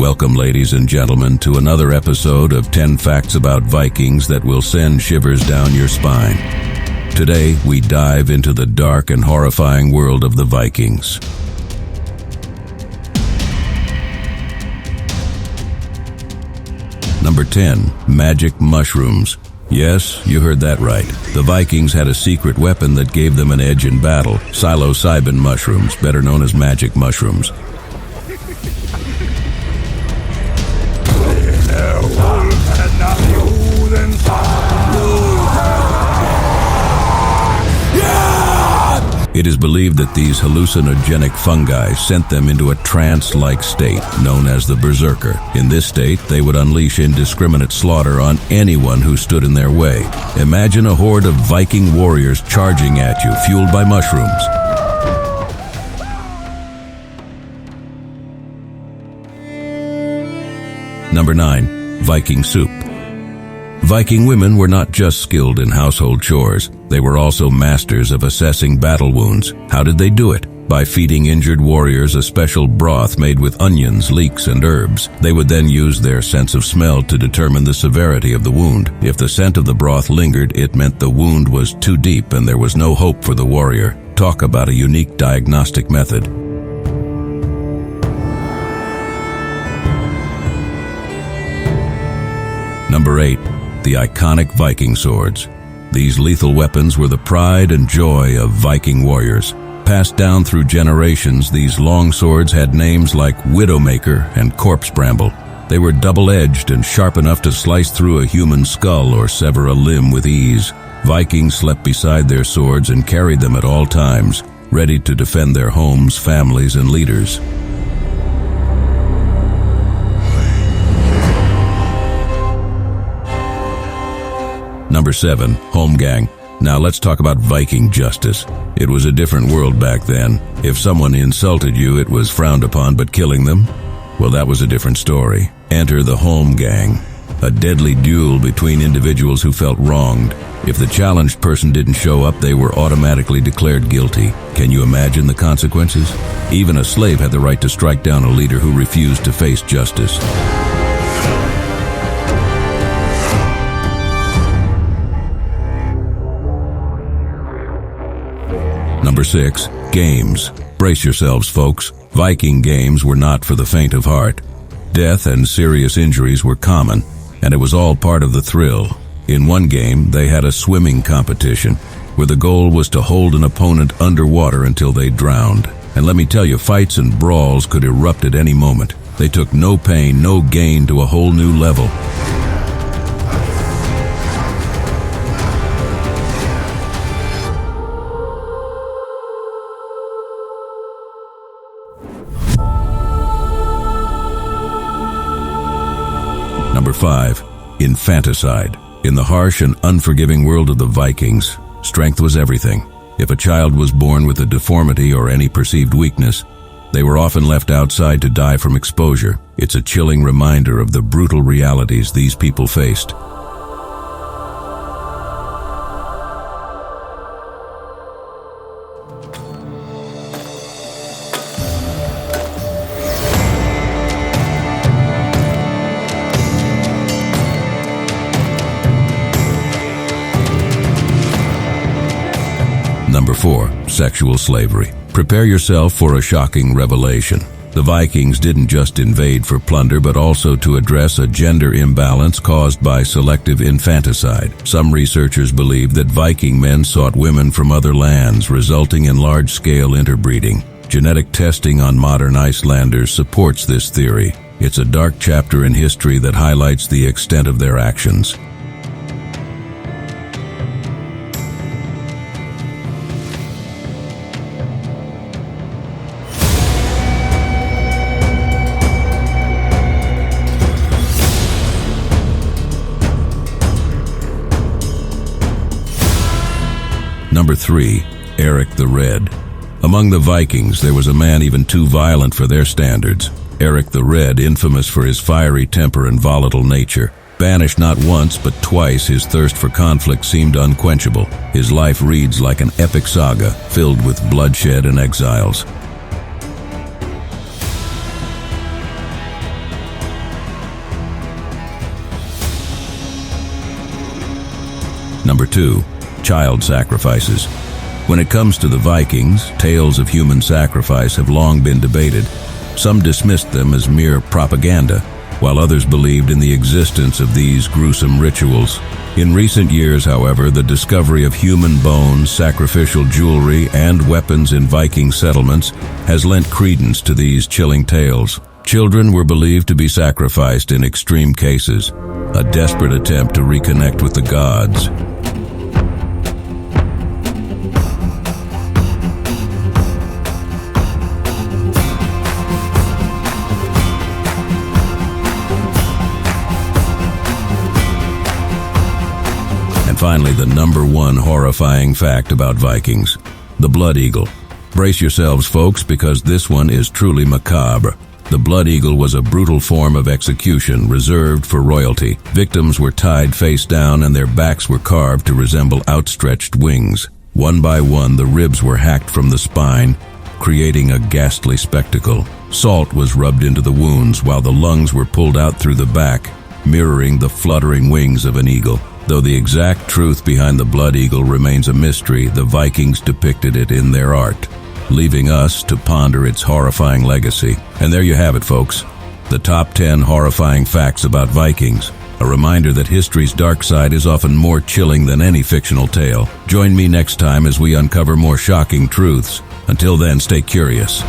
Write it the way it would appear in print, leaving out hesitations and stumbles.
Welcome, ladies and gentlemen, to another episode of 10 Facts About Vikings that will send shivers down your spine. Today, we dive into the dark and horrifying world of the Vikings. Number 10. Magic mushrooms. Yes, you heard that right. The Vikings had a secret weapon that gave them an edge in battle: psilocybin mushrooms, better known as magic mushrooms. It is believed that these hallucinogenic fungi sent them into a trance-like state known as the berserker. In this state, they would unleash indiscriminate slaughter on anyone who stood in their way. Imagine a horde of Viking warriors charging at you, fueled by mushrooms. Number 9. Viking soup. Viking women were not just skilled in household chores, they were also masters of assessing battle wounds. How did they do it? By feeding injured warriors a special broth made with onions, leeks, and herbs. They would then use their sense of smell to determine the severity of the wound. If the scent of the broth lingered, it meant the wound was too deep and there was no hope for the warrior. Talk about a unique diagnostic method. Number 8. The iconic Viking swords. These lethal weapons were the pride and joy of Viking warriors. Passed down through generations, these long swords had names like Widowmaker and Corpse Bramble. They were double-edged and sharp enough to slice through a human skull or sever a limb with ease. Vikings slept beside their swords and carried them at all times, ready to defend their homes, families, and leaders. Number 7. Holmgang. Now let's talk about Viking justice. It was a different world back then. If someone insulted you, it was frowned upon, but killing them? Well, that was a different story. Enter the Holmgang, a deadly duel between individuals who felt wronged. If the challenged person didn't show up, they were automatically declared guilty. Can you imagine the consequences? Even a slave had the right to strike down a leader who refused to face justice. Number 6. Games. Brace yourselves, folks. Viking games were not for the faint of heart. Death and serious injuries were common, and it was all part of the thrill. In one game, they had a swimming competition, where the goal was to hold an opponent underwater until they drowned. And let me tell you, fights and brawls could erupt at any moment. They took no pain, no gain to a whole new level. Number 5. Infanticide. In the harsh and unforgiving world of the Vikings, strength was everything. If a child was born with a deformity or any perceived weakness, they were often left outside to die from exposure. It's a chilling reminder of the brutal realities these people faced. Number 4. Sexual slavery. Prepare yourself for a shocking revelation. The Vikings didn't just invade for plunder, but also to address a gender imbalance caused by selective infanticide. Some researchers believe that Viking men sought women from other lands, resulting in large-scale interbreeding. Genetic testing on modern Icelanders supports this theory. It's a dark chapter in history that highlights the extent of their actions. Number 3. Eric the Red. Among the Vikings, there was a man even too violent for their standards. Eric the Red, infamous for his fiery temper and volatile nature. Banished not once, but twice, his thirst for conflict seemed unquenchable. His life reads like an epic saga, filled with bloodshed and exiles. Number 2. Child sacrifices. When it comes to the Vikings, tales of human sacrifice have long been debated. Some dismissed them as mere propaganda, while others believed in the existence of these gruesome rituals. In recent years, however, the discovery of human bones, sacrificial jewelry, and weapons in Viking settlements has lent credence to these chilling tales. Children were believed to be sacrificed in extreme cases, a desperate attempt to reconnect with the gods. Finally, the number 1 horrifying fact about Vikings: the blood eagle. Brace yourselves, folks, because this one is truly macabre. The blood eagle was a brutal form of execution reserved for royalty. Victims were tied face down and their backs were carved to resemble outstretched wings. One by one, the ribs were hacked from the spine, creating a ghastly spectacle. Salt was rubbed into the wounds while the lungs were pulled out through the back, mirroring the fluttering wings of an eagle. Though the exact truth behind the blood eagle remains a mystery, the Vikings depicted it in their art, leaving us to ponder its horrifying legacy. And there you have it, folks. The top 10 horrifying facts about Vikings. A reminder that history's dark side is often more chilling than any fictional tale. Join me next time as we uncover more shocking truths. Until then, stay curious.